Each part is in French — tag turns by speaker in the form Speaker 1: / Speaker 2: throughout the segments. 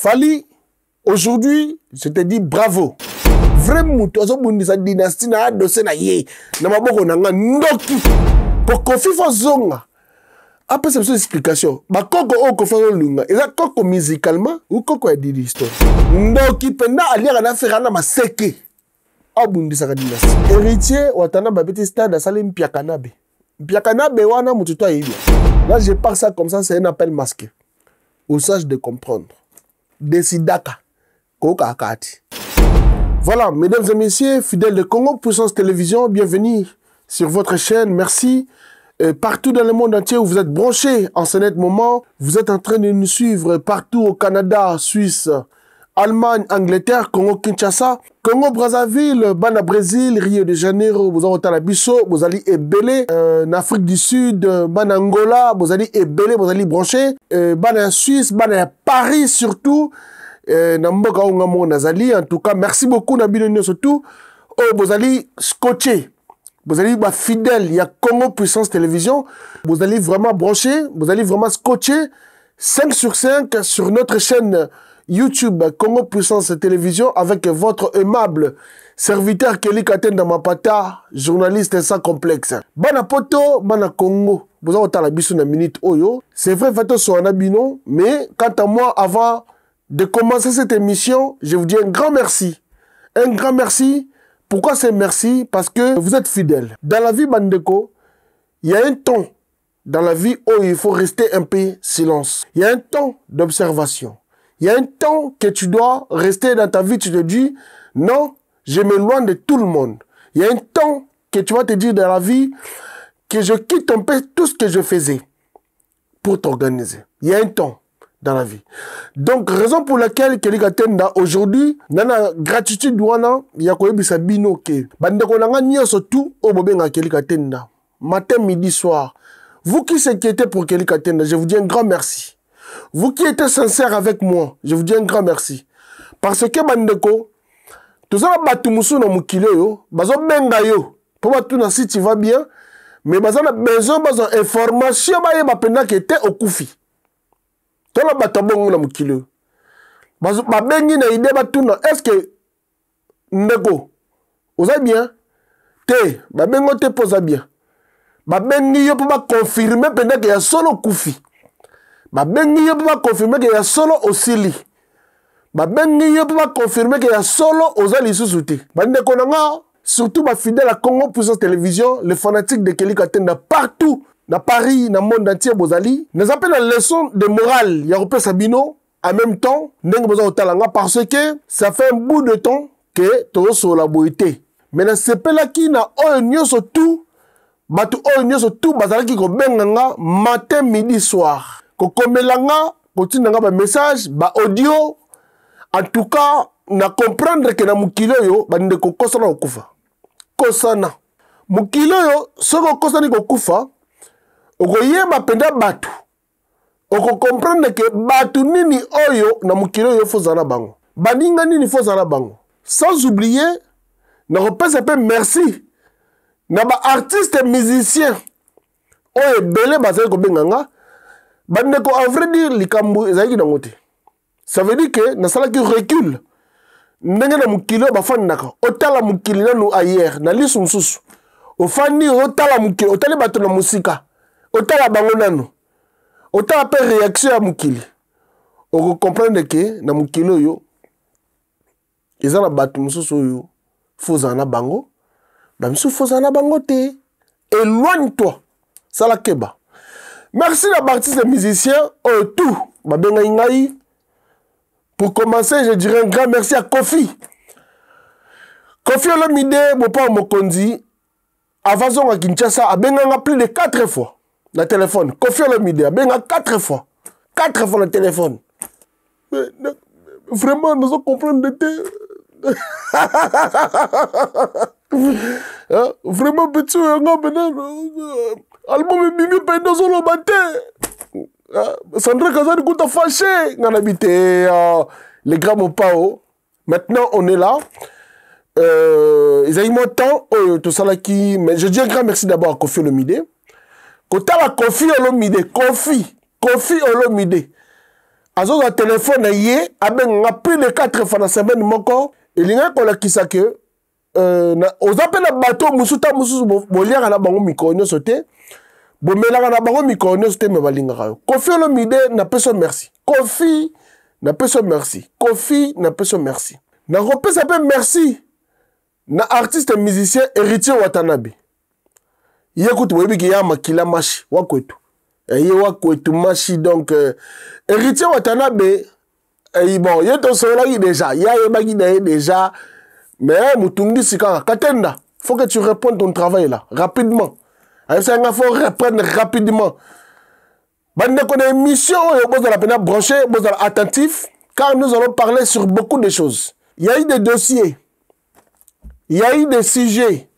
Speaker 1: Fally, aujourd'hui, je te dis bravo. Vraiment, tu as sa dynastie na dossier na ye. Na maboko na nga ndoki. Pour Kofi Fazonga. Après cette explication, ba koko o Kofi Lunga, eza koko musicalement ou koko ya didi histoire. Ndoki penda aliera na ferana maseke. Abundi sa dynastie. Héritier watana ba petit stade asali mpiakanabe. Mpiakanabe wana mutu to yebi. Là je parle ça comme ça, c'est un appel masqué. Au sage de comprendre. Desidaka. Koka akati. Voilà, mesdames et messieurs, fidèles de Congo Puissance Télévision, bienvenue sur votre chaîne. Merci. Partout dans le monde entier où vous êtes branchés en ce net moment, vous êtes en train de nous suivre partout au Canada, Suisse, Allemagne, Angleterre, Congo Kinshasa, Congo Brazzaville, Bana Brésil, Rio de Janeiro, vous avez la Bisso, vous allez ébélé, en Afrique du Sud, Bana Angola, vous allez ébélé, vous allez branché, Bana Suisse, Bana Paris surtout, Namboka Ongamo Nazali, en tout cas, merci beaucoup Nabino surtout, vous allez scotcher. Vous allez être fidèle, il y a Congo Puissance Télévision. Vous allez vraiment brancher, vous allez vraiment scotcher 5 sur 5 sur notre chaîne YouTube Congo Puissance Télévision avec votre aimable serviteur Kelly Katenda Mapata, journaliste sans complexe. Bana poto, bana Congo. Vous avez la biso na minute oyo. C'est vrai, fato so anabino, mais quant à moi, avant de commencer cette émission, je vous dis un grand merci. Un grand merci. Pourquoi c'est merci? Parce que vous êtes fidèles. Dans la vie, Bandeko, il y a un temps dans la vie où il faut rester un peu silence. Il y a un temps d'observation. Il y a un temps que tu dois rester dans ta vie, tu te dis, non, je m'éloigne de tout le monde. Il y a un temps que tu vas te dire dans la vie que je quitte un peu tout ce que je faisais pour t'organiser. Il y a un temps dans la vie. Donc, raison pour laquelle Kelly Katenda aujourd'hui, nana gratitude wana, ya koyebisa bino ke. Bandeko nanga nyoso tout au bobenga Kelly Katenda. Matin, midi, soir. Vous qui s'inquiétez pour Kelly Katenda, je vous dis un grand merci. Vous qui êtes sincère avec moi, je vous dis un grand merci. Parce que bandeko, tout ça batu musu na mukile yo, bazo benga yo. Pour batu na si tu vas bien, mais bazo na besoin information ba ye bapenda ke te okufi. Tola batabongo na mukilo. Babengi na ide batuna. Est-ce que ndeko oza bien? Te, babengo te posa bien. Babengi yo pour confirmer pendant que ya solo kufi. Babengi yo pour confirmer que ya solo osili. Babengi yo pour confirmer que ya solo oza lisusuti. Bandeko nanga, surtout ba fidèle à Congo Puissance Télévision, les fanatiques de Kelly Katenda partout. Dans Paris, dans le monde entier, Bozali, nous appelons la leçon de morale. Yarope Sabino, en même temps, parce que ça fait un bout de temps que tu es sur la beauté. Mais dans ce pays-là, qui n'a pas surtout, bazalaki ko benganga matin, midi, soir. Ko komelanga, continue un message, audio. En tout cas, na comprendre que na mukilo yo, bande ko kosana okufa. Kosana. Mukilo yo, soko kosani ko kufa. Okoyeba penda batu. Oko comprendre que batu nini oyo na mukilo yo fozala bango. Baninga nini fozala bango. Sans oublier, na repose un peu merci. Na ba artiste musicien. Oye belé bazali ko benganga. Bandeko en vrai dire likambu ezali na ngote. Ça veut dire que na sala ki recule. Ndenge na mukilo ba fandaka. Otala mukili nanu ailleurs na lisu mususu. Ofandi otala mukili, otali batu na musika. Otala bango nanu. Otala pe réaction à mukili. Oko comprendre que na mukili yo ezala batu mususu yo fozana bango. Ba musu fozana bango te. Éloigne-toi. Sala keba. Merci la artiste musicien tout. Ba benga ngai. Pour commencer, je dirais un grand merci à Kofi. Kofi Olomide, mon père Mokonzi, avant à Kinshasa, a benga plus de 4 fois. Le téléphone. Kofi Olomide, ben 4 fois. 4 fois le téléphone. Mais, vraiment, nous allons comprendre de vraiment, petit, album est bimi pendant son lobate. Sandra Kazan Kouta fâché. On habite les grands Pao. Maintenant, on est là. Ils ont eu mon temps. Tout ça là qui. Mais je dis un grand merci d'abord à Kofi Olomide. Kota la Kofi Olomide, Kofi Olomide. azo a téléphone yé abenga plus de 4 fois na semaine moko elinga kolakisa que aux appels à bateau musuta mususu boliaka na bango mikro nyonso te bomelaka na bango mikro nyonso te me balingaka yo. Koffi Olomide na peso merci. Koffi na peso merci. Koffi na peso merci. Na kopesa pe merci na artiste musicien Héritier Watanabe. Ye kutu boyebi ki ya makila mashi wakwetu. Ye wakwetu mashi donc Héritier Watanabe bon ye to sola ki déjà ya yebaki na ye déjà mais mutungi sika katenda faut que tu répondes ton travail là rapidement. Il faut reprendre rapidement. Bande qu'on émission vous allez la brancher, vous allez attentif car nous allons parler sur beaucoup de choses. Il y a eu des dossiers. Il y a eu des sujets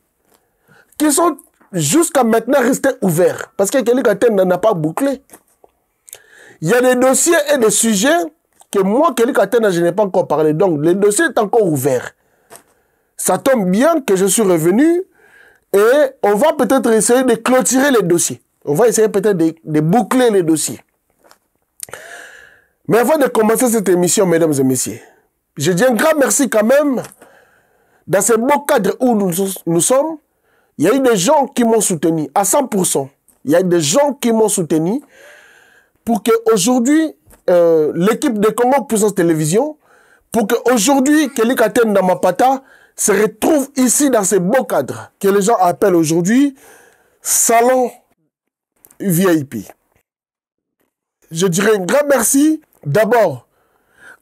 Speaker 1: qui sont jusqu'à maintenant restés ouverts parce que quelqu'un n'a pas bouclé. Il y a des dossiers et des sujets que moi, quelqu'un je n'ai pas encore parlé. Donc, le dossier est encore ouvert. Ça tombe bien que je suis revenu et on va peut-être essayer de clôturer les dossiers. On va essayer peut-être de boucler les dossiers. Mais avant de commencer cette émission, mesdames et messieurs, je dis un grand merci quand même. Dans ce beau cadre où nous sommes, il y a eu des gens qui m'ont soutenu à 100%. Il y a eu des gens qui m'ont soutenu pour qu'aujourd'hui, l'équipe de Congo Puissance Télévision, pour qu'aujourd'hui, Kelly Katen Namapata se retrouve ici dans ce beau cadre que les gens appellent aujourd'hui Salon VIP. Je dirais un grand merci d'abord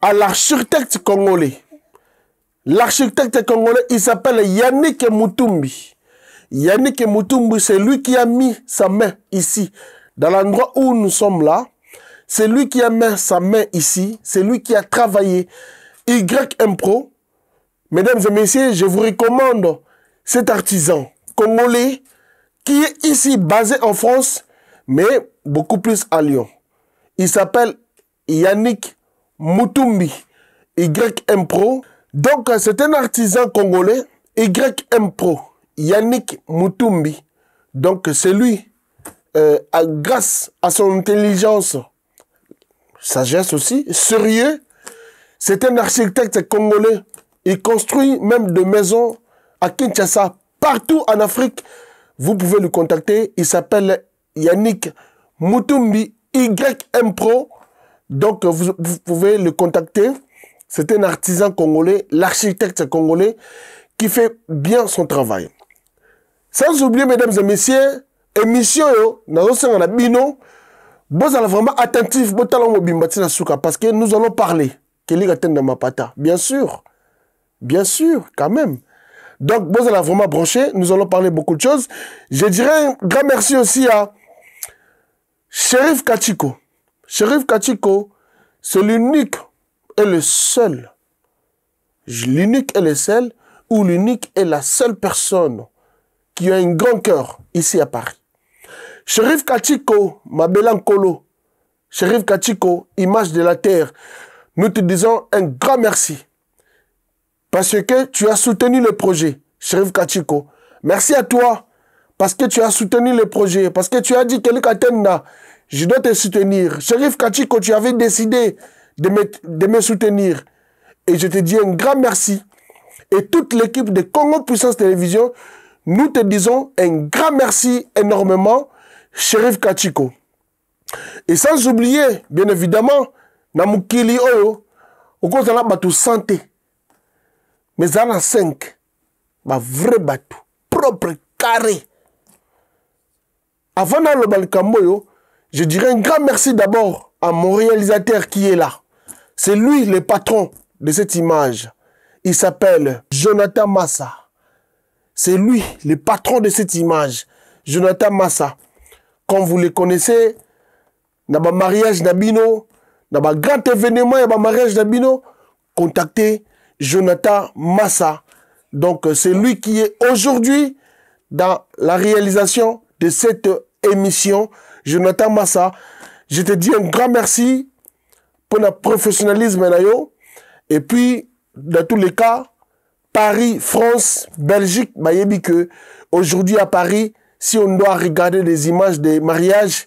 Speaker 1: à l'architecte congolais. L'architecte congolais, il s'appelle Yannick Mutumbi. Yannick Mutumbi, c'est lui qui a mis sa main ici, dans l'endroit où nous sommes là. C'est lui qui a mis sa main ici. C'est lui qui a travaillé YM Pro. Mesdames et messieurs, je vous recommande cet artisan congolais qui est ici basé en France, mais beaucoup plus à Lyon. Il s'appelle Yannick Mutumbi, YM Pro. Donc, c'est un artisan congolais, YM Pro, Yannick Mutumbi. Donc, c'est lui, grâce à son intelligence, sagesse aussi, sérieux, c'est un architecte congolais. Il construit même des maisons à Kinshasa, partout en Afrique. Vous pouvez le contacter. Il s'appelle Yannick Mutumbi, YM Pro. Donc, vous pouvez le contacter. C'est un artisan congolais, l'architecte congolais qui fait bien son travail. Sans oublier, mesdames et messieurs, émission, vous allez vraiment attentif parce que nous allons parler. Bien sûr. Bien sûr, quand même. Donc, vous allez vraiment brancher. Nous allons parler beaucoup de choses. Je dirais un grand merci aussi à Shérif Kachiko. Shérif Kachiko, c'est l'unique et le seul. L'unique et le seul, ou l'unique et la seule personne qui a un grand cœur ici à Paris. Shérif Kachiko, ma belle Nkolo. Shérif Kachiko, image de la terre. Nous te disons un grand merci. Parce que tu as soutenu le projet, Shérif Kachiko. Merci à toi. Parce que tu as soutenu le projet. Parce que tu as dit, Kelly-Katenda, je dois te soutenir. Shérif Kachiko, tu avais décidé de me soutenir. Et je te dis un grand merci. Et toute l'équipe de Congo Puissance Télévision, nous te disons un grand merci énormément, Shérif Kachiko. Et sans oublier, bien évidemment, Namukili Oyo, au cause de la santé. Mais il y a 5, un vrai bateau, propre, carré. Avant dans le Balkamboyo, je dirais un grand merci d'abord à mon réalisateur qui est là. C'est lui le patron de cette image. Il s'appelle Jonathan Massa. C'est lui le patron de cette image. Jonathan Massa. Comme vous le connaissez, dans le mariage d'Abino, dans le grand événement, dans le mariage d'Abino, contactez Jonathan Massa. Donc, c'est lui qui est aujourd'hui dans la réalisation de cette émission. Jonathan Massa, je te dis un grand merci pour le professionnalisme. Et puis, dans tous les cas, Paris, France, Belgique, que aujourd'hui à Paris, si on doit regarder des images des mariages,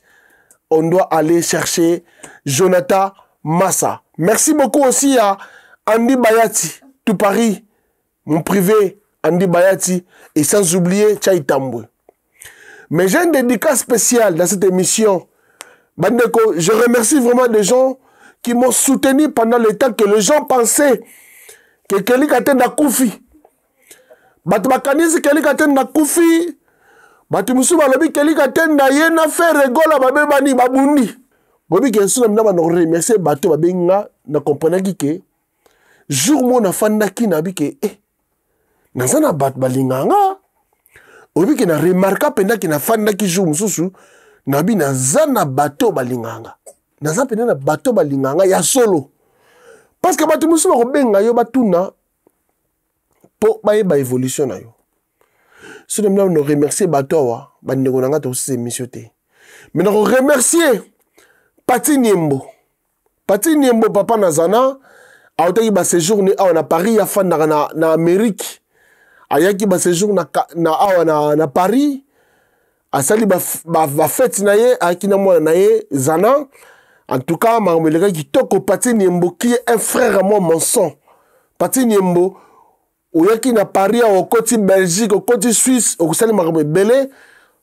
Speaker 1: on doit aller chercher Jonathan Massa. Merci beaucoup aussi à Andy Bayati, tout Paris, mon privé, Andy Bayati, et sans oublier Tchaï Tamboué. Mais j'ai une dédicace spéciale dans cette émission. Bandeko, je remercie vraiment des gens qui m'ont soutenu pendant le temps que les gens pensaient que Kelly Katen a Koufi. Batmakanisi Kelly Katen a Koufi. Batimusu Balobi Kelly Katen a Yena fait rigola Babebani Babundi. Bobi Kensu na mna remercier bato babenga na comprendre que jour mo na fandaki na bike nazana bat balinganga. Obi ke na remarka penda ki na fandaki jour mususu na bi nazana bato balinganga. Naza penda na bato balinganga ya solo. Parce que bato musu ba benga yo batuna po ba évolution na yo. Si nous voulons remercier Batoa, nous avons aussi émission. Mais nous remercier Pati Niembo. Pati Niembo, papa Nazana, a été un séjour à Paris, à na Amérique. A été un séjour na Paris. A sali ba fête naye, a qui na moi naye Zana. En tout cas, ma remercie qui toque Pati Niembo, qui est un frère à moi, mon sang. Pati Niembo. Oyaki na Paris, au côté Belgique, au côté Suisse, au côté Belé,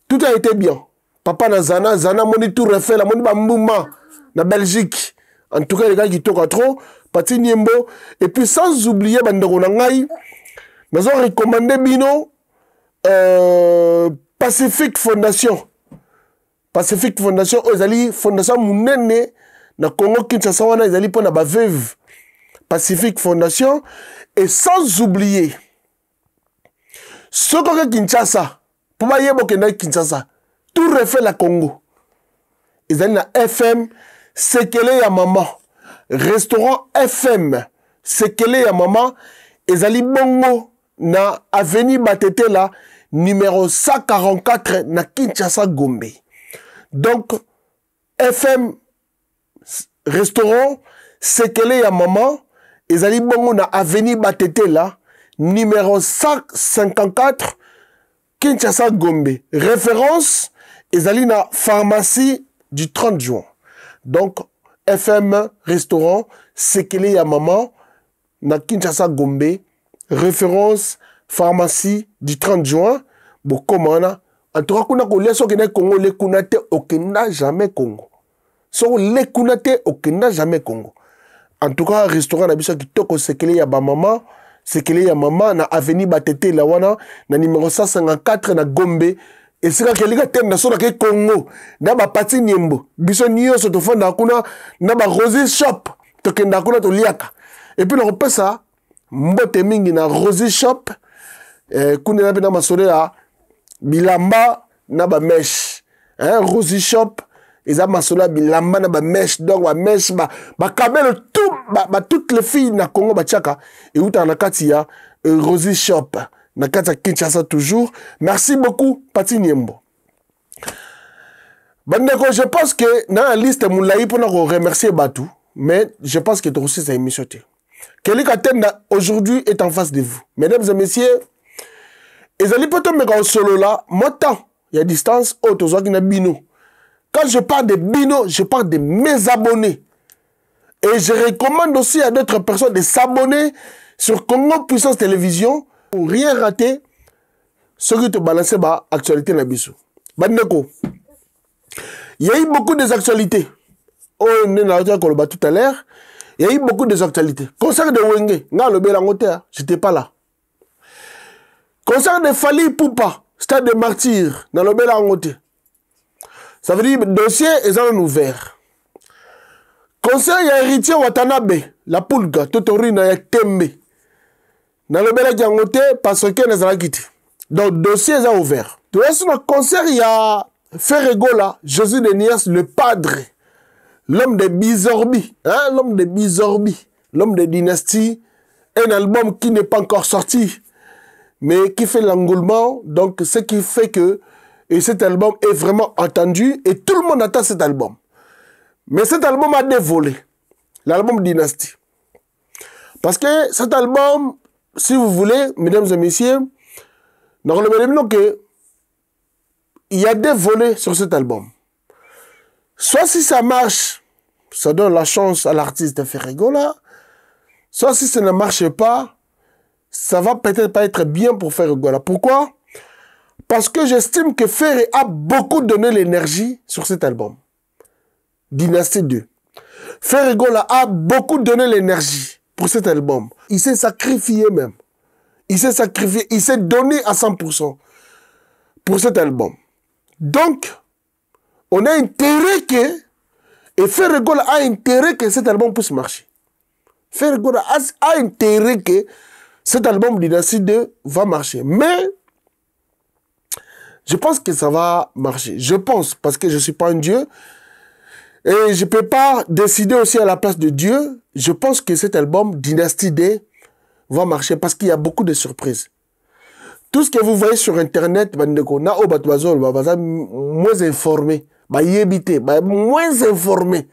Speaker 1: tout a été bien. Papa na Zana, Zana moni tout refait, la moni bambouma na Belgique. En tout cas, les gars qui toquent trop, Pati Niembo. Et puis sans oublier, bandero nangai, nous avons recommandé Bino Pacific Fondation. Pacific Fondation, ils Fondation Mounene, na Congo Kinshasa, ils allaient pour na veuve. Pacific Fondation. Et sans oublier, ce qu'on Kinshasa, pour moi, Kinshasa, tout refait la Congo. Ils allaient na FM, Sekele ya maman. Restaurant FM, Sekele ya maman. Ils allaient bongo na Avenue Batete là, numéro 144 na Kinshasa Gombe. Donc, FM, Restaurant, Sekele ya maman. Ils allaient bongo na Avenue Batete là, numéro 154, Kinshasa Gombe. Référence, ils allaient na pharmacie du 30 juin. Donc, FM, restaurant, Sekele ya maman, na Kinshasa Gombe. Référence, pharmacie du 30 juin. Bokomana. En tout cas, kuna kolia so kena Congo, le kunate okenda jamais Congo. So le kunate okenda jamais Congo. En tout cas, restaurant na biso qui toko Sekele ya ba maman, Sekele ya maman na avenue Batete la wana na numéro 154 na Gombe. Et c'est que les gars na so na ke Congo, na ba Pati Niembo. Biso niyo so to fanda kuna na ba Rosy Shop, to kenda kuna to liaka. Et puis le repesa mbote mingi na Rosy Shop, kuna na bina masore ya bilamba na ba mesh. Rosy Shop ils ont masola bilamba na ba mèche donc ba mèche ba kabelo tout toutes les filles na Congo ba tchaka et uta na katia Rosy Shop na katia Kinshasa toujours. Merci beaucoup Pati Niembo. Bandeko, je pense que dans la liste moulaï pour nous remercier Batou, mais je pense que tu aussi cette émission. Kelly Katen aujourd'hui est en face de vous. Mesdames et messieurs, ils allaient peut-être me au solo là, moi temps, il y a distance autre qui na bino. Quand je parle de Bino, je parle de mes abonnés. Et je recommande aussi à d'autres personnes de s'abonner sur Congo Puissance Télévision pour rien rater ce qui te balance ba actualité na biso. Bandeko. Il y a eu beaucoup d'actualités. On est là tout à l'heure. Il y a eu beaucoup d'actualités. Concert de Wenge, j'étais pas là. Concert de Fali Poupa, Stade de Martyrs, dans le Bélangote. Ça veut dire que le dossier est ouvert. Conseil à héritier Watanabe, la Pulga, Totorina et Tembe. Dans le Bélangote, parce que nous avons quitté. Donc, le dossier est ouvert. Tu vois, sur le concert, il y a Ferregola, Jésus de Nias, le padre, l'homme de Bizorbi, hein, l'homme de Bizorbi, l'homme de Dynastie, un album qui n'est pas encore sorti, mais qui fait l'engouement. Donc, ce qui fait que et cet album est vraiment attendu et tout le monde attend cet album. Mais cet album a dévolé, l'album Dynastie. Parce que cet album, si vous voulez, mesdames et messieurs, normalement, il y a des volets sur cet album. Soit si ça marche, ça donne la chance à l'artiste de faire rigola. Soit si ça ne marche pas, ça va peut-être pas être bien pour faire rigola. Pourquoi? Parce que j'estime que Ferré a beaucoup donné l'énergie sur cet album. Dynastie 2. Ferré Gola a beaucoup donné l'énergie pour cet album. Il s'est sacrifié même. Il s'est sacrifié, il s'est donné à 100% pour cet album. Donc, on a intérêt que, et Ferré Gola a intérêt que cet album puisse marcher. Ferré Gola a intérêt que cet album Dynastie 2 va marcher. Mais, je pense que ça va marcher. Je pense, parce que je ne suis pas un Dieu. Et je ne peux pas décider aussi à la place de Dieu. Je pense que cet album, Dynastie 2, va marcher parce qu'il y a beaucoup de surprises. Tout ce que vous voyez sur Internet, moins informé, moins informé.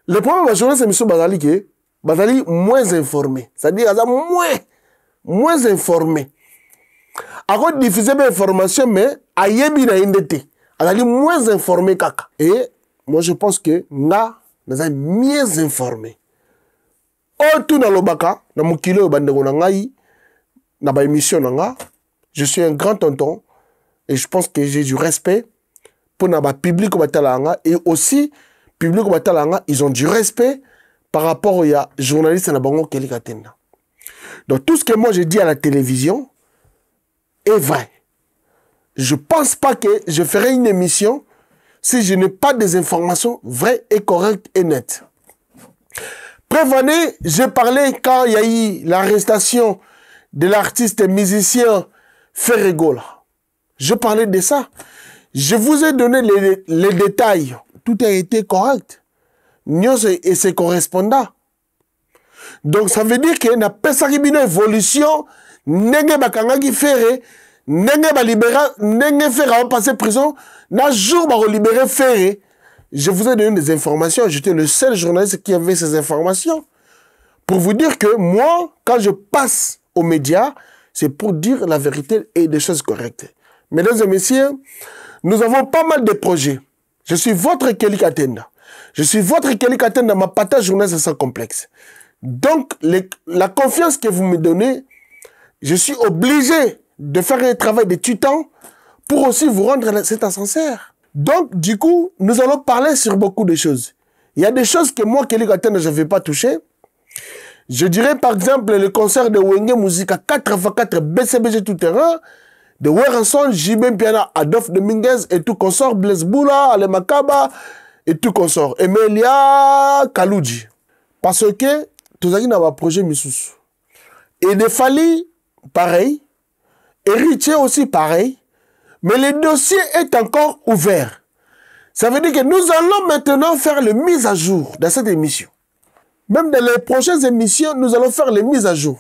Speaker 1: Le problème de la journée, c'est M. Bazali moins informé. C'est-à-dire moins informé. Alors, diffuser des informations, mais ayebi na indete. Bazali moins informé kaka. Et moi, je pense que nous sommes mieux informés. Oh, tout dans le baka, dans mon kilo, dans ma émission, je suis un grand tonton et je pense que j'ai du respect pour le public et aussi, le public ils ont du respect par rapport aux journalistes. Donc, tout ce que moi je dis à la télévision est vrai. Je ne pense pas que je ferai une émission si je n'ai pas des informations vraies et correctes et nettes. Prévenez, j'ai parlé quand il y a eu l'arrestation de l'artiste et musicien Ferré Gola. Je parlais de ça. Je vous ai donné les détails. Tout a été correct. Et c'est correspondant. Donc ça veut dire qu'il n'y a pas une évolution. Nenge bakangaki Ferré, nenge ba libéra, nenge Ferré va passer prison. Na jour ba libérer Ferré. Je vous ai donné des informations. J'étais le seul journaliste qui avait ces informations. Pour vous dire que moi, quand je passe aux médias, c'est pour dire la vérité et des choses correctes. Mesdames et messieurs, nous avons pas mal de projets. Je suis votre Kelly Katenda. Je suis votre Kelly Katenda, ma partage journaliste sans complexe. Donc, la confiance que vous me donnez, je suis obligé de faire un travail de tutant pour aussi vous rendre cet ascenseur. Donc, du coup, nous allons parler sur beaucoup de choses. Il y a des choses que moi, Kelly Katenda, je ne vais pas toucher. Je dirais par exemple le concert de Wenge Musique à 4x4 BCBG tout terrain, de Werenson, JB Piana, Adolphe Dominguez et tout consort, Blaise Boula, Ale Makaba et tout consort, Emilia Kalouji. Parce que tout ça, il y a un projet Missous. Et de Fali, pareil. Héritier aussi, pareil. Mais le dossier est encore ouvert. Ça veut dire que nous allons maintenant faire le mise à jour dans cette émission. Même dans les prochaines émissions, nous allons faire les mises à jour.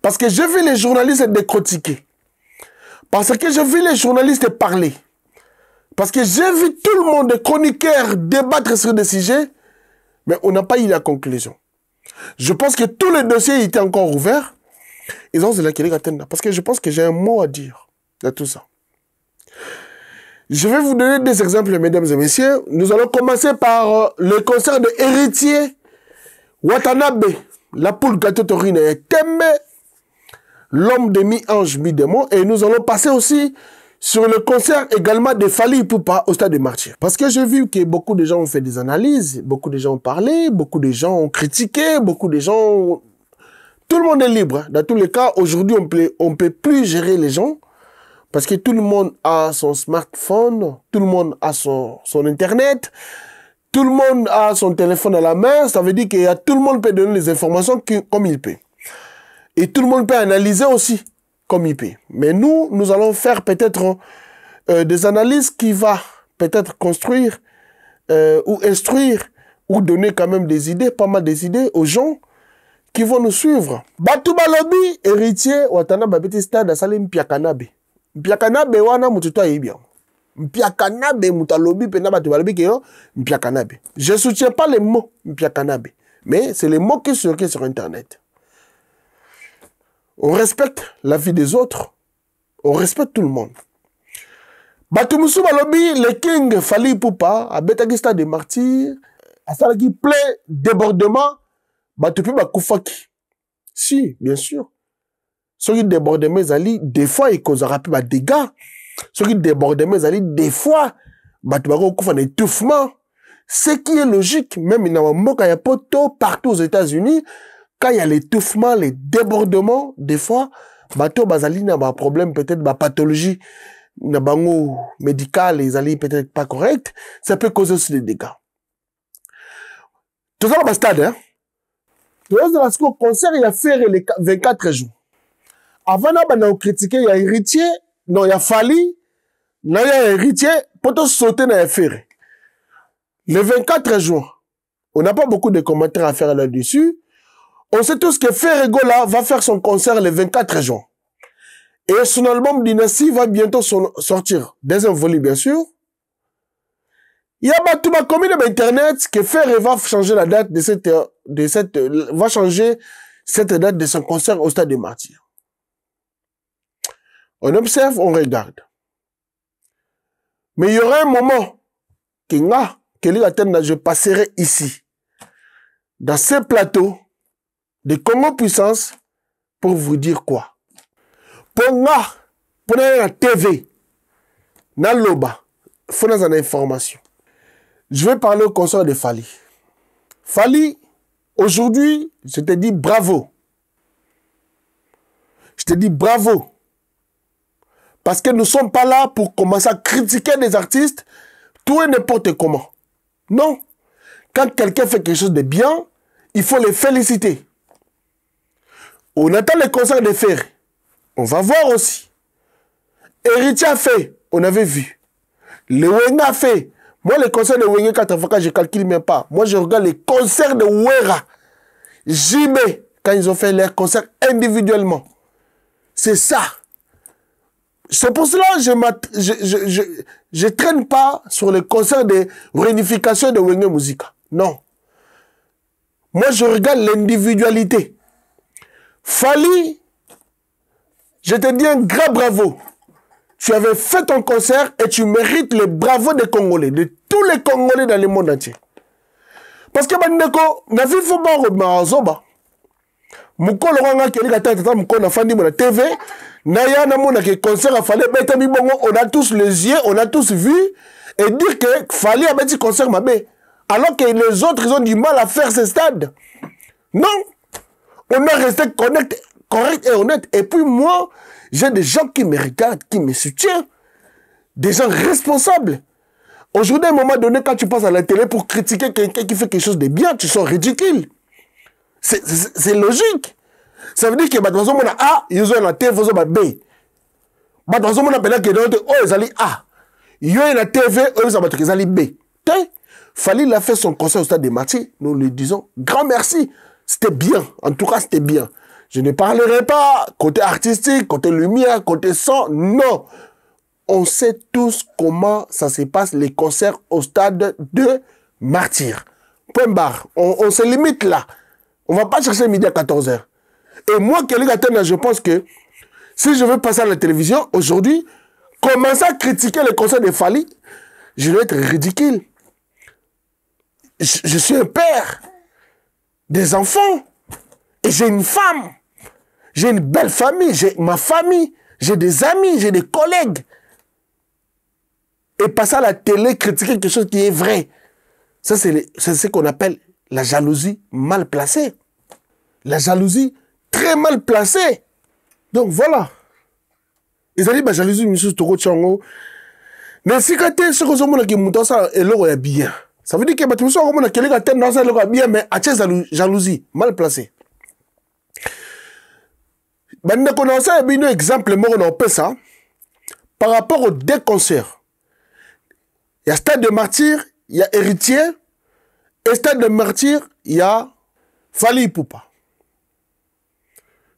Speaker 1: Parce que je veux les journalistes décortiquer. Parce que je veux les journalistes parler. Parce que j'ai vu tout le monde, chroniqueurs, débattre sur des sujets, mais on n'a pas eu la conclusion. Je pense que tous les dossiers étaient encore ouverts. Ils ont la Kelly Katenda. Parce que je pense que j'ai un mot à dire de tout ça. Je vais vous donner des exemples, mesdames et messieurs. Nous allons commencer par le concert de Héritier Watanabe, la poule gâteau-torine est aimée, l'homme de mi-ange, mi-démon. Et nous allons passer aussi sur le concert également de Fali Ipupa au Stade des Martyrs. Parce que j'ai vu que beaucoup de gens ont fait des analyses, beaucoup de gens ont parlé, beaucoup de gens ont critiqué, beaucoup de gens... Tout le monde est libre. Dans tous les cas, aujourd'hui, on ne peut plus gérer les gens parce que tout le monde a son smartphone, tout le monde a son Internet, tout le monde a son téléphone à la main. Ça veut dire que tout le monde peut donner les informations comme il peut. Et tout le monde peut analyser aussi comme il peut. Mais nous allons faire peut-être des analyses qui vont peut-être construire ou instruire ou donner quand même des idées, pas mal des idées aux gens qui vont nous suivre. Batu balobi, héritier, watana babeti stade à salim Mpiakanabe. Mpiakanabe wana mututo aibia. Mpiakanabe mutalobi pena batu balobi keyo Mpiakanabe. Je ne soutiens pas les mots Mpiakanabe, mais c'est les mots qui circulent sur Internet. On respecte la vie des autres, on respecte tout le monde. Batu musu balobi, le king Fali Ipupa, à Betagista des Martyrs, ça qui plein débordement, tu peux koufaki. Si, bien sûr. Ce qui débordement, des fois, il cause des dégâts. Ce qui débordement, des fois, tu vas un étouffement. Ce qui est logique, même dans le il y a partout aux États-Unis, quand il y a l'étouffement, les débordements, des fois, bateau bazali n'a pas problème, peut-être ma pathologie n'a pas médicale, les alliés peut-être pas correct, ça peut causer aussi des dégâts. Tout ça, dans stade, hein. Parce qu'au concert, il y a fait les 24 jours. Avant, on a critiqué, il y a héritier, non, il y a Fali, non, il y a héritier, pour tout sauter dans les ferré. Le 24 juin, on n'a pas beaucoup de commentaires à faire là-dessus. On sait tous que Ferregola va faire son concert le 24 juin. Et son album Dynasty va bientôt sortir. Deuxième volume, bien sûr. Il y a tout ma commune d'internet que Ferre va changer la date va changer cette date de son concert au Stade des Martyrs. On observe, on regarde. Mais il y aura un moment que je passerai ici, dans ce plateau de Congo Puissance, pour vous dire quoi. Pour la TV, dans l'OBA, il faut une information. Je vais parler au concert de Fali. Fali, aujourd'hui, je te dis bravo. Je te dis bravo. Parce que nous ne sommes pas là pour commencer à critiquer des artistes, tout et n'importe comment. Non. Quand quelqu'un fait quelque chose de bien, il faut les féliciter. On attend le concert de Ferre. On va voir aussi. Héritier a fait, on avait vu. Le Wenga a fait. Moi, les concerts de Wenga, quand je ne calcule même pas. Moi, je regarde les concerts de Wera. JB, quand ils ont fait leurs concerts individuellement. C'est ça. C'est pour cela que je traîne pas sur les concerts de réunification de Wenga Musica. Non. Moi, je regarde l'individualité. Fali, je te dis un grand bravo. Tu avais fait ton concert et tu mérites le bravo des Congolais, de tous les Congolais dans le monde entier. Parce que Bandeko, na vie faut pas remarquer. Mukolo ranga keli katata mukolo fandi mon TV, naya na mona que concert a fallu beta mi bongo, on a tous les yeux, on a tous vu et dire que fallait un petit concert mabé. Alors que les autres ils ont du mal à faire ce stade. Non. On a resté correct et honnête. Et puis moi, j'ai des gens qui me regardent, qui me soutiennent. Des gens responsables. Aujourd'hui, à un moment donné, quand tu passes à la télé pour critiquer quelqu'un qui fait quelque chose de bien, tu sens ridicule. C'est logique. Ça veut dire que dans un monde A, ils ont la TV, ils ont B. Dans un monde ils ont A. Ils ont la TV, ils ont B. Fali a fait son concert au Stade des Martyrs. Nous lui disons grand merci. C'était bien. En tout cas, c'était bien. Je ne parlerai pas côté artistique, côté lumière, côté son. Non. On sait tous comment ça se passe, les concerts au Stade de Martyrs. Point barre. On se limite là. On ne va pas chercher midi à 14h. Et moi, je pense que si je veux passer à la télévision, aujourd'hui, commencer à critiquer les concerts de Fali, je vais être ridicule. Je suis un père, des enfants, et j'ai une femme. J'ai une belle famille, j'ai ma famille, j'ai des amis, j'ai des collègues. Et passer à la télé, critiquer quelque chose qui est vrai. Ça, c'est ce qu'on appelle la jalousie mal placée. La jalousie très mal placée. Donc voilà. Ils ont dit, la jalousie, monsieur Toro Tchango. Mais si quand tu es sur le qui monte ça, et l'eau est bien. Ça veut dire que tu es bien, mais à jalousie mal placée. On a un exemple, par rapport aux deux concerts. Il y a Stade de Martyrs, il y a Héritier, et Stade de Martyrs, il y a Fali Ipupa.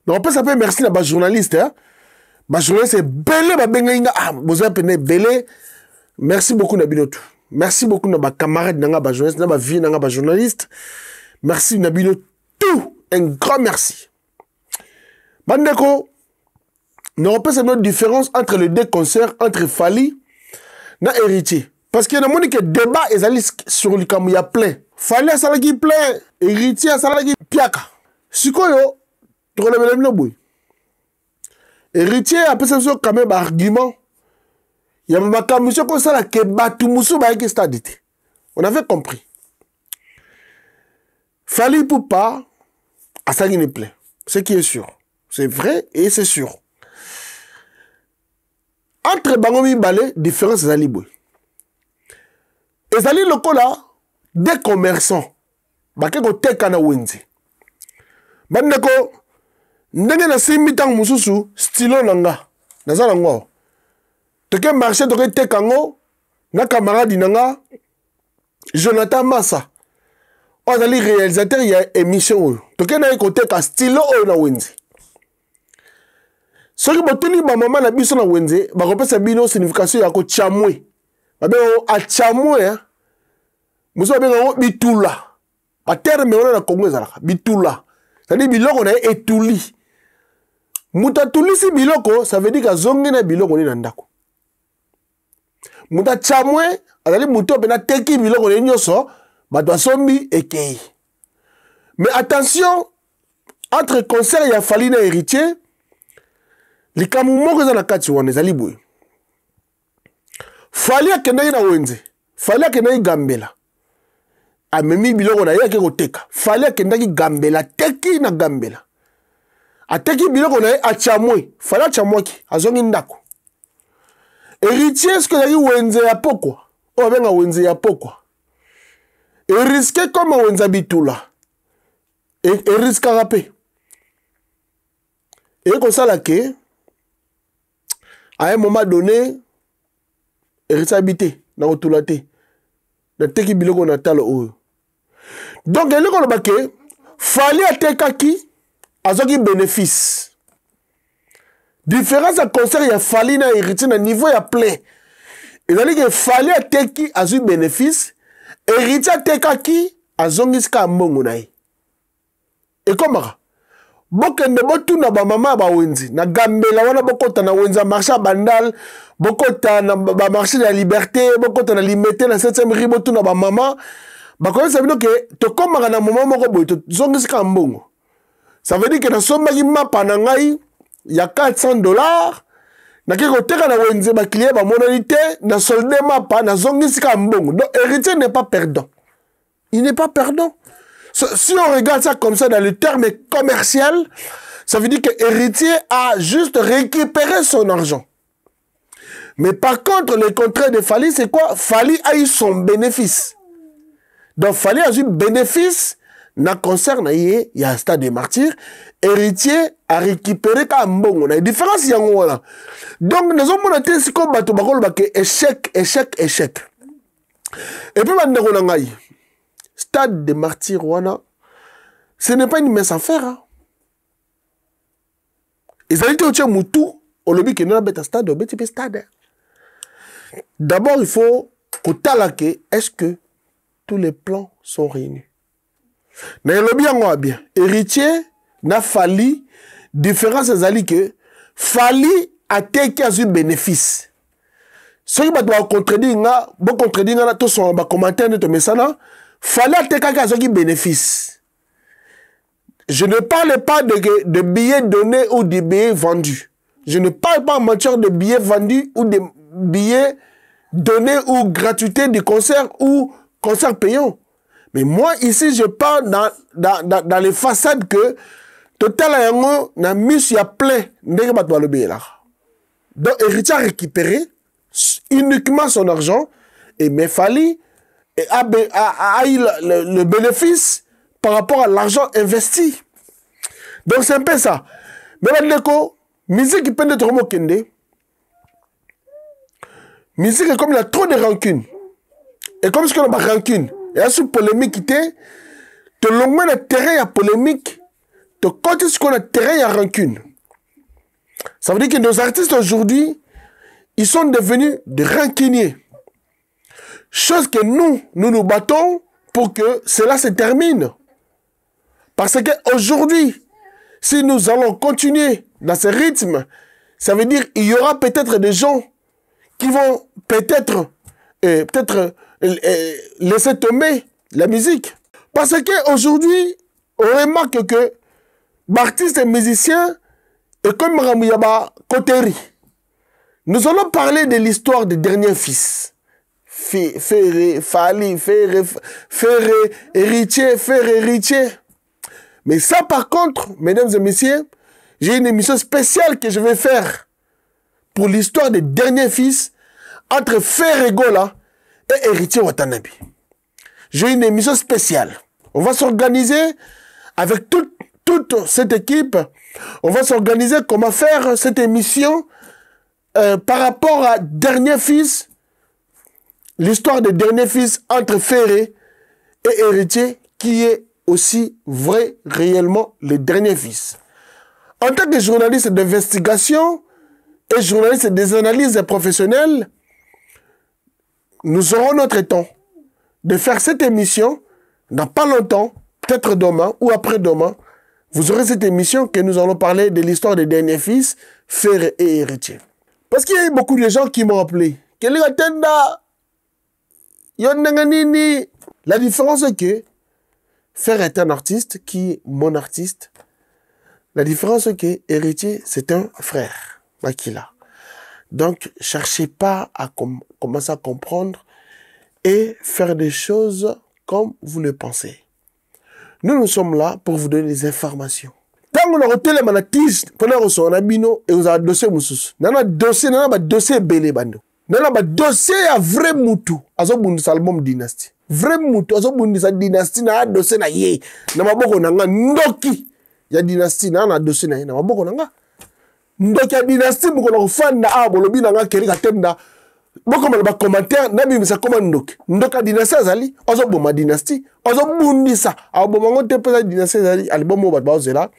Speaker 1: Donc on peut s'appeler merci à ma journaliste. Ma journaliste est belé, belé. Merci beaucoup Nabinotou. Merci beaucoup à ma camarade, à ma journaliste, à ma vie, à ma journaliste. Merci Nabinotou. Un grand merci. Bandeko, nous repérons une différence entre les deux concerts, entre Fali et Héritier. Parce qu'il y a un débat sur le il y a plein. Fali asalaki plein, héritier asalaki piaka. Sikoyo, tolebele mnoboy. Héritier après ça quand même argument. Il y a ma commission comme ça là que batu musu ba ki stade. On avait compris. Fali Poupa asalaki ne plein. Ce qui est sûr. C'est vrai et c'est sûr. Entre Bangomi Balé, différence ezali boy. Ezali lokola des commerçants. Bake ko teka na wenze. Bandeko ndenge na simbi tang mususu stylo nanga. Nazala ngo. Toke marché toke teka ngo na camarade nanga Jonathan Massa. Ozali réalisateur ya émission. Toke na ko teka stylo o na wenze. Soki botuni ba mama na biso na wenze, ba kopesa bino signification ya ko chamwe. Babe o a chamwe, muso ba ngo bitula. Ba terme on na Congo ezalaka bitula. Ça dit biloko na etuli. Muta tulisi biloko, ça veut dire que zongi na biloko ni na ndako. Muta chamwe, azali muto pe na teki biloko ni nyoso, ba to sombi ekei. Mais attention, entre concert ya Fali na héritier, les kamumoko za na kati wana ezali boye. Fali akendaki na wenze. Fali akendaki gambela. Amemi biloko na ye ake koteka. Fali akendaki gambela. Teki na gambela. Ateki biloko na ye achamwe. Fali achamwaki. Azongi ndako. Héritier ce que ezali wenze ya pokwa. Oyo benga wenze ya pokwa. Eriske koma wenze bitula. Eriskaka pe. Ekosala ke à un moment donné, héritier habité, na otulate, na teki biloko na talo oyo. Donc, il y a Fali a tekaki, azoki bénéfice. Différence à concert, il y a Fali na héritier na niveau ya plein. Il y a Fali a teki, azoki bénéfice, héritier a tekaki, azongi ska mbongo na ye. Et comment? Bokende botuna ba mama ba wenzi na gambela wana bokota na wenza marché bandal bokota na ba marché de la liberté bokota na limité na 7e rue botuna ba mama bakoye ça veut dire que to komaka na moment moko boy to zongisika mbongo. Ça veut dire que na sombaki mapa na ngai ya $400 na kiko teka na wenze ba client ba monalité na solde mapa na zongisika mbongo. Donc héritier n'est pas perdant. Il n'est pas perdant. Si on regarde ça comme ça dans le terme commercial, ça veut dire que l'héritier a juste récupéré son argent. Mais par contre, le contraire de Fali, c'est quoi? Fali a eu son bénéfice. Donc Fali a eu bénéfice, na concerne, il y a un stade de martyr, héritier a récupéré comme bon. On a une différence, il y a un donc, nous avons monté ce qu'on bat échec, échec, échec. Et puis, maintenant, on a stade de martyr wana, ce n'est pas une mince affaire. Hein. Ils ont été au tien moutou, au lobby qui n'a pas de stade, au petit stade. D'abord, il faut que est-ce que tous les plans sont réunis. Mais le lobby en bien. Héritier n'a Fali, différence c'est que Fali a été qui a eu bénéfice. Ceux qui vont contredire, bon contredire, tous sont en commentaire de ton message. Fali a été qui bénéfice. Je ne parle pas de billets donnés ou de billets vendus. Je ne parle pas en matière de billets vendus ou de billets donnés ou gratuité de concert ou concert payant. Mais moi, ici, je parle dans les façades que Total Yango n'a mis sur la plein de billet là. Donc, héritier a récupéré uniquement son argent et Fali a eu le bénéfice par rapport à l'argent investi. Donc c'est un peu ça. Mais maintenant, musique qui peut être vraiment kende. Musique comme il y a trop de rancune. Et comme ce qu'on a rancune, il y a une polémique qui était, te longuement le terrain à polémique, te côté ce qu'on a terrain à rancune. Ça veut dire que nos artistes aujourd'hui, ils sont devenus des rancuniers. Chose que nous nous battons pour que cela se termine. Parce qu'aujourd'hui, si nous allons continuer dans ce rythme, ça veut dire qu'il y aura peut-être des gens qui vont peut-être laisser tomber la musique. Parce qu'aujourd'hui, on remarque que l'artiste et musicien est comme Ramuyaba Koteri. Nous allons parler de l'histoire des derniers fils. Ferré, Fali, Ferré, héritier. Mais ça, par contre, mesdames et messieurs, j'ai une émission spéciale que je vais faire pour l'histoire des derniers fils entre Ferré Gola et héritier Watanabe. J'ai une émission spéciale. On va s'organiser avec toute cette équipe. On va s'organiser comment faire cette émission par rapport à dernier fils, l'histoire des derniers fils entre Ferré et héritier, qui est aussi vrai, réellement, les derniers fils. En tant que journaliste d'investigation et journaliste des analyses professionnelles, nous aurons notre temps de faire cette émission dans pas longtemps, peut-être demain ou après-demain. Vous aurez cette émission que nous allons parler de l'histoire des derniers fils, Ferré et héritier. Parce qu'il y a eu beaucoup de gens qui m'ont appelé. La différence est que Ferré est un artiste qui est mon artiste. La différence est que héritier, c'est un frère, Makila. Donc, cherchez pas à commencer à comprendre et faire des choses comme vous le pensez. Nous sommes là pour vous donner des informations. Tant qu'on a retenu les manatis, pendant qu'on s'en a bino, et vous avez dossier moussous. Nana dossier belé bando. Nana dossier à vrai moutou. Azo bundi album dynastie. Vrai moutou, azo bundi sa dynastie na dossier na ye. Nama boko nanga ndoki. Ya dynastie na dossier na ye. Nama boko nanga. Ndoki ya dynastie boko na fan na abolobi nanga keri katenda. Boko mala ba commentaire nabi misa koma ndoki. Ndoka dynastie azali, azo boma dynastie. Azo bundi sa. Aboma ngote pesa dynastie azali, album obat baozela.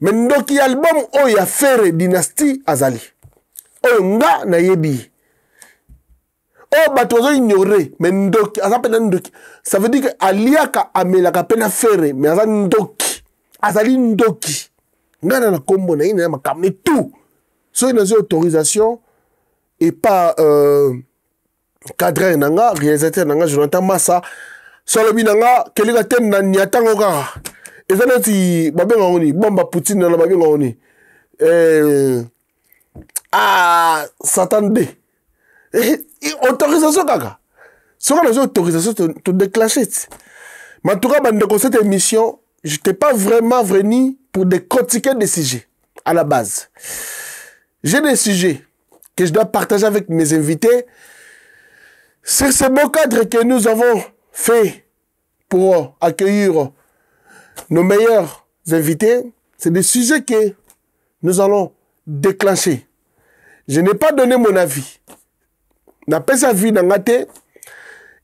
Speaker 1: Mais ndoki album oya Ferré dynastie azali. Oyo nga na yebi. Oh, batozo ignoré, mais ndoki, azapena ndoki. Ça veut dire que aliaka amelaka pena Ferré, mais azali ndoki. Azali ndoki. Ngana na kombo na ina makamne tout. So ina zo autorisation et pas cadre nanga, réalisateur nanga, Jonathan Massa. Solobi nanga, kelika ten na nyatango kaka. Ezana ti babenga ngoni, bomba Poutine na babenga ngoni. Satan D. Autorisation kaka. Si on a autorisation de déclencher. Mais en tout cas, dans cette émission, je n'étais pas vraiment venu pour décortiquer des sujets à la base. J'ai des sujets que je dois partager avec mes invités. C'est ce beau cadre que nous avons fait pour accueillir nos meilleurs invités. C'est des sujets que nous allons déclencher. Je n'ai pas donné mon avis. N'a pas sa vie dans la tête.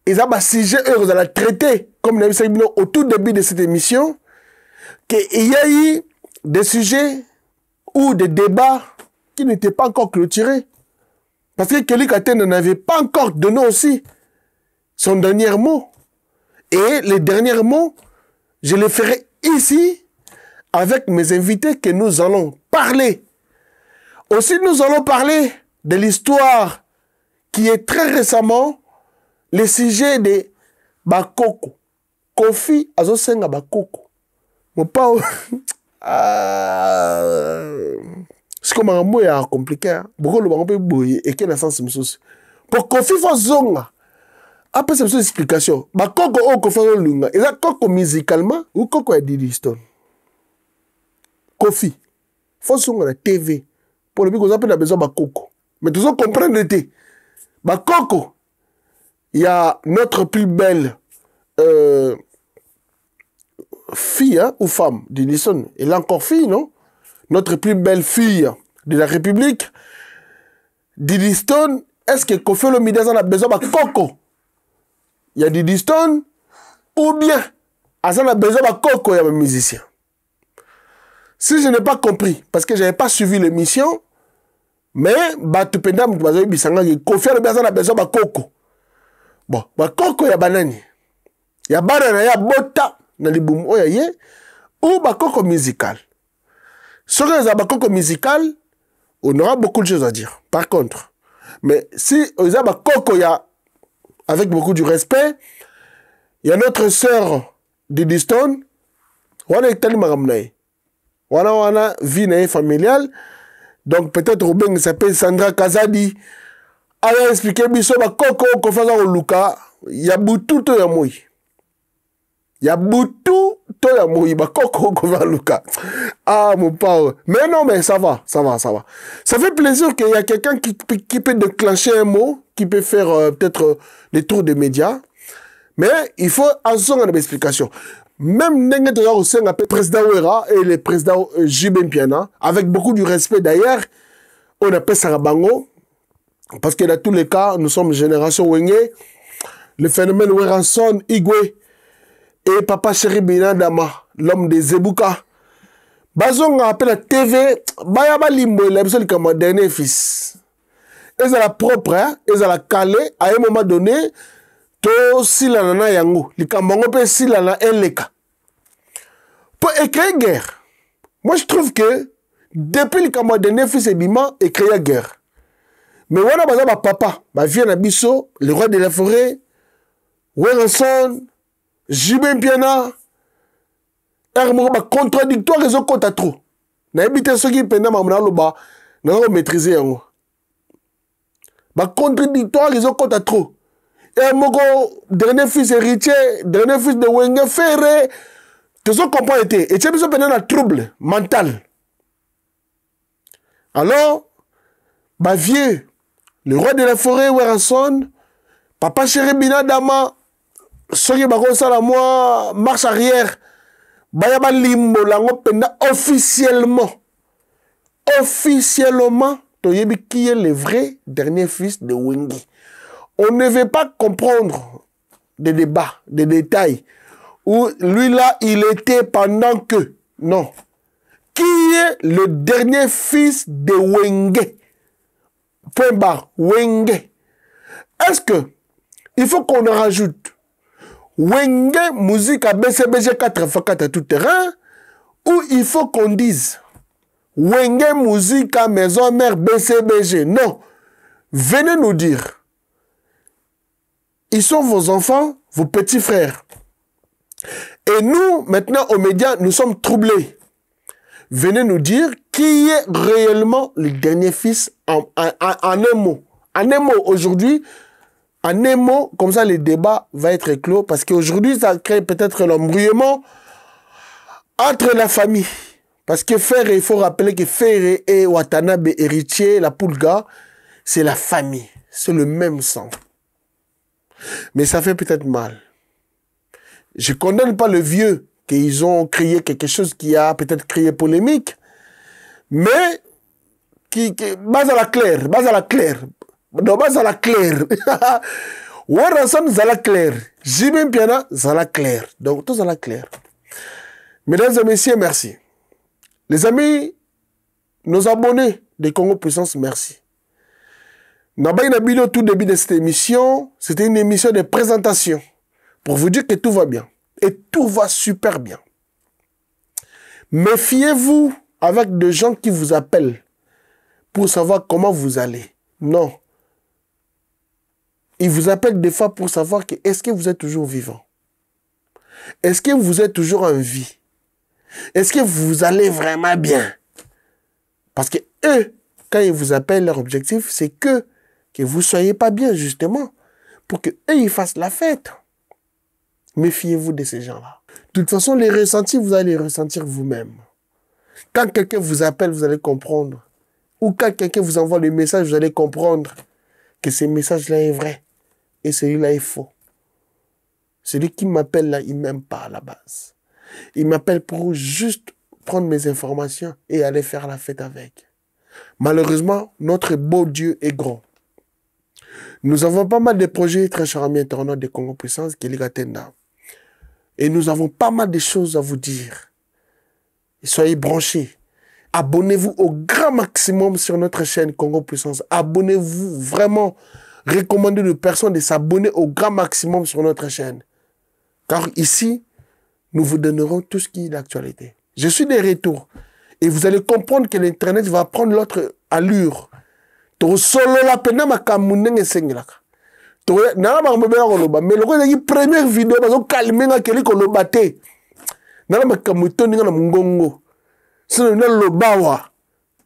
Speaker 1: Ils ont un sujet que vous allez traiter, comme nous avons dit au tout début de cette émission, qu'il y a eu des sujets ou des débats qui n'étaient pas encore clôturés. Parce que Kelly Katen n'avait pas encore donné aussi son dernier mot. Et les derniers mots, je les ferai ici avec mes invités que nous allons parler. Aussi, nous allons parler de l'histoire qui est très récemment le sujet de Bakoko. Kofi Azosenga Bakoko. Mon pas. C'est comme un mot compliqué. Beaucoup de gens peuvent bouiller et qu'il y a un sens de pour Kofi Fazonga. Après cette explication, Bakoko ou Kofi Fazonga, est-ce Koko musicalement ou Koko est Didiston? Kofi. Fazonga la TV. Pour le but qu'on appelle la besoin Bakoko. Mais tous on comprend le thé. Bakoko, il y a notre plus belle fille hein, ou femme, Didiston. Elle est encore fille, non? Notre plus belle fille de la République, Didiston. Est-ce que Kofi Olomide a besoin de Coco? Il y a Didiston ou bien Azan a besoin de Coco, il y a un musicien. Si je n'ai pas compris, parce que je n'avais pas suivi l'émission, mais Batupendam Kofi Olomide a besoin de Coco. Bon, Coco, il y a banani. Il y a banana, il y a bota, ou Coco musical. Si on a Coco musical, on aura beaucoup de choses à dire. Par contre, mais si on a Coco, avec beaucoup de respect, il Il y a notre sœur Didi Stone. On a été maramnaï. On a vie familiale. Donc peut-être Robin s'appelle Sandra Kazadi. Elle a expliqué biso ba koko ko faza ko luka. Ya butu to ya moi. Ya butu to ya moi ba koko ko faza luka. Ah mon pauvre. Mais non mais ça va. Ça fait plaisir qu'il y a quelqu'un qui peut déclencher un mot, qui peut faire peut-être des tours de médias. Mais il faut en son explication. Même le président Ouera et le président Jibin Piana, avec beaucoup de respect d'ailleurs, on appelle Sarabango, parce que dans tous les cas, nous sommes génération Wenge, le phénomène Oueranson, Igwe, et Papa Chéri Binadama, l'homme des Zebuka. Bazon appelle la TV, Bayaba Limbo, il a besoin de mon dernier fils. Ils ont la propre, ils ont la calée, à un moment donné, to sila na yango likambango pe sila na eleka pour écrire guerre. Moi je trouve que depuis likambo de fils et bima écrire guerre. Mais wana baza ba papa ba vie na biso le roi de la forêt Werenson Jibin Piana ermo ba contradictoire les okota trop na ebité soki penda mamuna loba na ko maîtriser yango ba contradictoire les okota trop. Et mon dernier fils héritier, dernier fils de Wenge Ferré, tout ça comprend été. Et tu as besoin d'un trouble mental. Alors, bah vieux, le roi de la forêt, Weranson, Papa Chéri Binadama, Soki Bako Salamoi, marche arrière, Bayaba Limbo, Lango Penda, officiellement, tu sais qui est le vrai dernier fils de Wenge. On ne veut pas comprendre des débats, des détails, où lui là, il était pendant que. Non. Qui est le dernier fils de Wenge? Point barre, Wenge. Est-ce que il faut qu'on en rajoute Wenge, musique à BCBG 4x4 à tout terrain, ou il faut qu'on dise Wenge, musique à maison mère BCBG? Non. Venez nous dire. Ils sont vos enfants, vos petits frères. Et nous, maintenant, aux médias, nous sommes troublés. Venez nous dire qui est réellement le dernier fils en un mot. En un mot, aujourd'hui, en un mot, comme ça, le débat va être clos. Parce qu'aujourd'hui, ça crée peut-être l'embrouillement entre la famille. Parce que Ferré, il faut rappeler que Ferré et Watanabe, héritier, la Pulga, c'est la famille. C'est le même sang. Mais ça fait peut-être mal. Je ne condamne pas le vieux qu'ils ont créé quelque chose qui a peut-être créé polémique, mais base à la claire. Non, base à la claire. Werenson, ça la claire. Jibin Piana, ça la claire. Donc, tout ça la claire. Mesdames et messieurs, merci. Les amis, nos abonnés de Congo Puissance, merci. Au tout début de cette émission, c'était une émission de présentation pour vous dire que tout va bien. Et tout va super bien. Méfiez-vous avec des gens qui vous appellent pour savoir comment vous allez. Non. Ils vous appellent des fois pour savoir que est-ce que vous êtes toujours vivant? Est-ce que vous êtes toujours en vie? Est-ce que vous allez vraiment bien? Parce que eux, quand ils vous appellent, leur objectif, c'est que vous ne soyez pas bien, justement, pour qu'eux, ils fassent la fête. Méfiez-vous de ces gens-là. De toute façon, les ressentis, vous allez les ressentir vous-même. Quand quelqu'un vous appelle, vous allez comprendre. Ou quand quelqu'un vous envoie le message, vous allez comprendre que ce message-là est vrai et celui-là est faux. Celui qui m'appelle là, il ne m'aime pas à la base. Il m'appelle pour juste prendre mes informations et aller faire la fête avec. Malheureusement, notre beau Dieu est grand. Nous avons pas mal de projets, très chers amis internautes de Congo Puissance, qui est l'Igatenda. Et nous avons pas mal de choses à vous dire. Soyez branchés. Abonnez-vous au grand maximum sur notre chaîne Congo Puissance. Abonnez-vous vraiment. Recommandez aux personnes de s'abonner au grand maximum sur notre chaîne. Car ici, nous vous donnerons tout ce qui est d'actualité. Je suis de retour. Et vous allez comprendre que l'Internet va prendre l'autre allure. Nana makambo bela koloba mais loko ezaki première vidéo bazo calmer nga keli koloba te. Nana makambo tondi nga na mongongo. Sino na lobawa.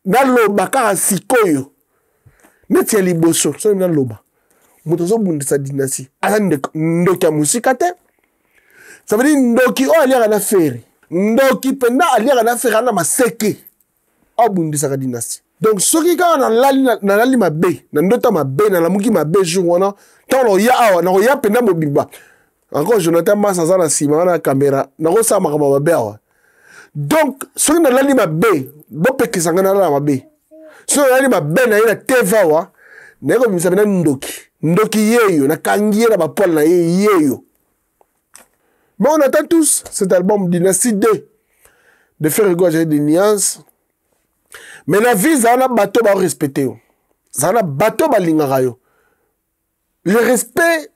Speaker 1: Na loba kaka sikoyo. Neti ya liboso. Sino na loba. Moto zo bundisa dynastie. Asa ndoki ya musika te. Ça veut dire ndoki o aliaka na fere. Ndoki penda aliaka na fere na maseke. O bundisa ka dynastie. Donc soki kaka na lali mabe, na ndota mabe, na lamuki mabe jour wana, tant lo ya awa, na ko ya penda mobiba. Encore Jonathan Massa za na sima na caméra, na ko sa makama mabe awa. Donc soki na lali mabe, bo pekisa ngana na mabe. Soki na lali mabe na ina teva wa, na ko bimisa na ndoki. Ndoki yeyo, na kangiye na bapol na yeyo. Mais on attend tous cet album Dynastie 2 de Faire Gauche et de Niance. Mais la vie, ça a bateau à respecter. Ça a bateau à l'ingarayo. Le respect,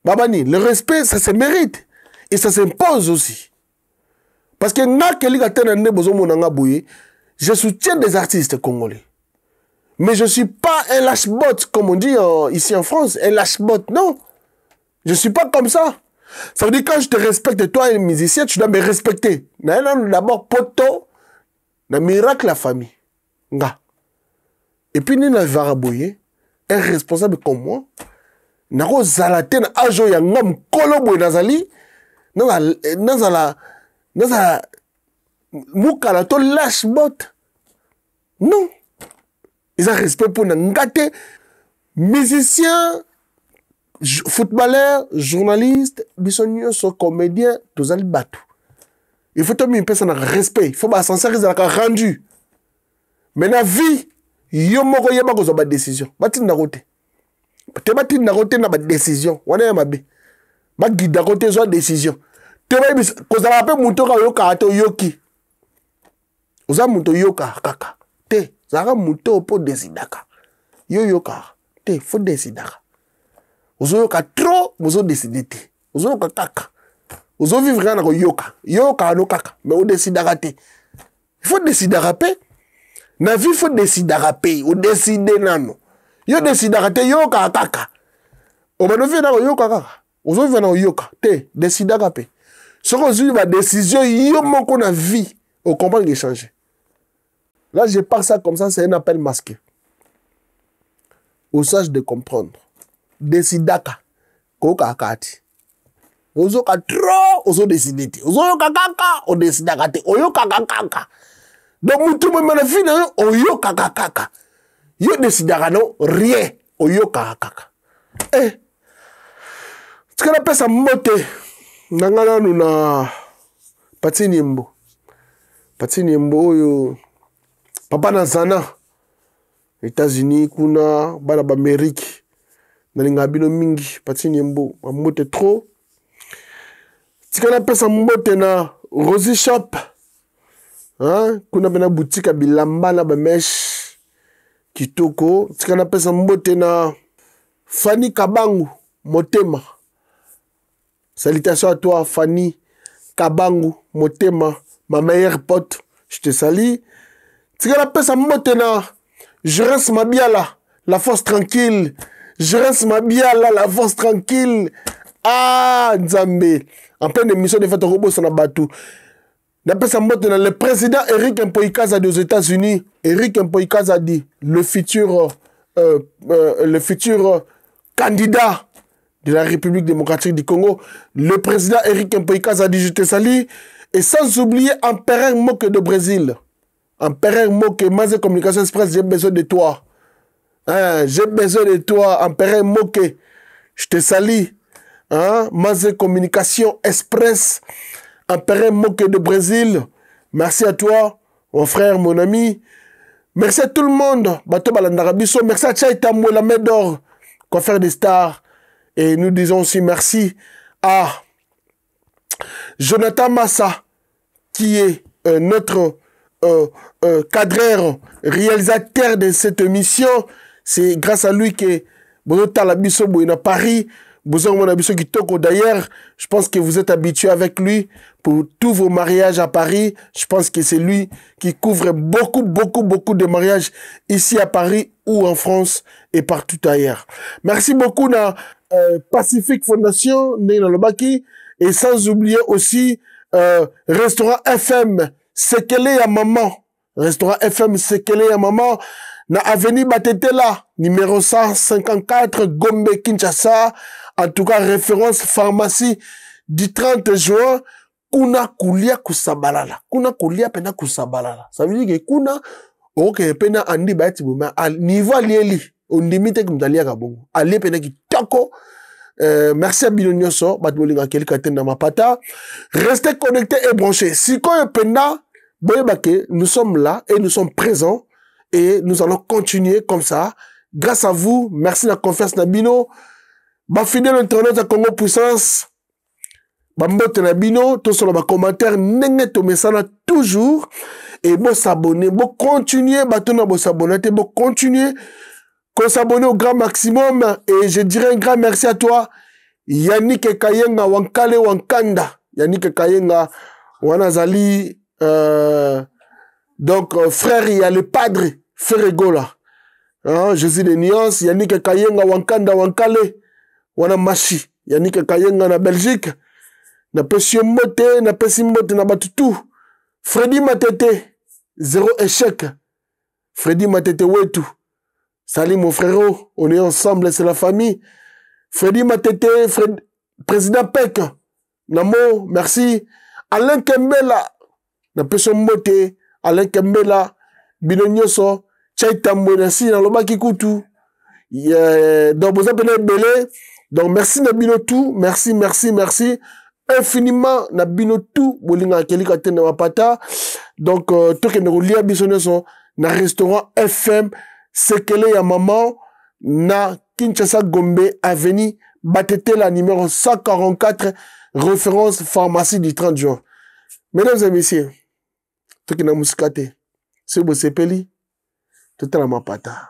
Speaker 1: Babani, le respect, ça se mérite. Et ça s'impose aussi. Parce que je soutiens des artistes congolais. Mais je ne suis pas un lâche-botte, comme on dit ici en France. Un lâche-botte, non. Je ne suis pas comme ça. Ça veut dire que quand je te respecte, toi, un musicien, tu dois me respecter. D'abord, poto, na miracle la famille. Nga. Et puis, Nina Varaboye, un responsable comme moi, nako zalate na ajo ya ngam kolobo nazali, nazala, mukala to lâche bot. Non. Ils ont respect pour ngate, musicien, footballeur, journaliste, bisonio, comédien, tous les bateaux. Il faut tomber une personne de respect. Il faut pas s'en servir de la rendu. Mais la vie, il y a une décision. Il y a une décision. Il y a une décision. Tu vas dire que vous avez monté au yoki. Vous avez monté au yoka. Te, vous avez monté au pot de sidaka. Yo yoka. Te, faut décider. Vous avez trop, vous avez décidé. Vous avez kaka. Vous avez vivre dans le yoka. Yoka no kaka. Mais vous décidez de rater. Il faut décider de rater. Dans la vie, il faut décider de rater. Vous décidez non. Vous décidez de rater. Yoka kaka. Vous avez vivre dans le yoka kaka. Vous avez vivre dans le yoka. Te, décidez de rater. Ce qu'on dit, la décision, il y a une vie. Vous comprenez qu'il change. Là, je parle ça comme ça, c'est un appel masqué. Au sage de comprendre. Décidaka. Koka kati. Ozo ka trop, ozo décidé. Ozo kaka, o décidaka te. Oyo kaka. Donc, mutu me na vie na oyo kaka. Yo décidaka non, rien. Oyo kaka. Eh. Ce qu'on appelle ça mote. Nangana nuna Patini Mbo. Patini Mbo yo. Papa Nazana. États-Unis, kuna, bana Amérique. Nalinga bino mingi, Patini Mbo. Mote trop. Ce qu'on appelle ça mote na Rosie Shop. Hein? Kuna bena boutique à bilamba na bamesh. Kitoko. Ce qu'on appelle ça mote na Fanny Kabangu. Motema. Salutations à toi, Fanny Kabangu, Motema, ma meilleure pote. Je te salue. Tu sais qu'on appelle ça Motena. Je reste ma biala, la force tranquille. Je reste ma biala, la force tranquille. Ah, Nzambe. En pleine émission de Fête Robot, ça n'a pas tout. D'après ça, Motena, le président Eric Mpoikaza aux États-Unis. Eric Mpoikaza dit le futur candidat de la République démocratique du Congo, le président Eric Mpoikaza dit je te salue, et sans oublier Empereur Moke de Brésil. Empereur Moke, Mazé Communication Express, j'ai besoin de toi. Hein, j'ai besoin de toi, Empereur Moke. Je te salue. Hein, Mazé Communication Express, Empereur Moke de Brésil. Merci à toi, mon frère, mon ami. Merci à tout le monde. Bato Balandarabiso. Merci à Tchaï Tamou, la Médor, coiffeur des stars. Et nous disons aussi merci à Jonathan Massa, qui est notre cadreur, réalisateur de cette émission. C'est grâce à lui que Bono Talabiso Boina Paris, D'ailleurs, je pense que vous êtes habitué avec lui pour tous vos mariages à Paris. Je pense que c'est lui qui couvre beaucoup de mariages ici à Paris ou en France et partout ailleurs. Merci beaucoup na Pacific Fondation, et sans oublier aussi Restaurant FM, Sekele ya Maman. Restaurant FM, Sekele ya Maman. Na Avenue Batetela, numéro 154, Gombe, Kinshasa. En tout cas, référence pharmacie du 30 juin. Kuna kulia kusabalala. Kuna kulia pena kusabalala. Ça veut dire que kuna, ok, pena andi baiti buma. Niveau lieli, on limite comme dalia kabongo. Ali pena ki toko. Merci à Bilonioso, Batbolinga Kelikaten dans ma pata. Restez connectés et branchés. Si quand pena, nous sommes là et nous sommes présents. Et nous allons continuer comme ça. Grâce à vous, merci la confiance Nabino. Ba fidèle internaute à Congo Puissance. Ba mbote Nabino, tout sur le commentaire, nenge to mesana toujours. Et bon s'abonner, bon continuer, batona bon s'abonner, bon continuer, qu'on s'abonne au grand maximum. Et je dirais un grand merci à toi, Yannick Kayenga Wankale Wankanda. Yannick Kayenga Wanazali, donc frère, il y a le padre. Ferregola, hein, Jésus de Nuance, Yannick Kayenga Wankanda Wankale, Wana Machi, Yannick Kayenga na Belgique, na Pessie Mote, na Pessie Mote na Batutu, Freddy Matete, 0 échec, Freddy Matete Wetu, salut mon frérot, on est ensemble, c'est la famille, Freddy Matete, président Peck, Namo, merci, Alain Kembela, na Pessie Mote, Alain Kembela, Binonyoso, Chaitambounasi, dans le Bakikutu. Donc, vous avez belé. Donc, merci Nabinotu. Merci. Infiniment Nabinotu. Bolinga Kelika Tena Wapata. Donc, tout que nous lions bisonneson, na restaurant FM, Sekele ya Maman, na Kinshasa Gombe, Avenue Batetela, numéro 144, référence pharmacie du 30 juin. Mesdames et messieurs, tout que nous musikate. C'est beau, c'est peli. Tout à la mapata.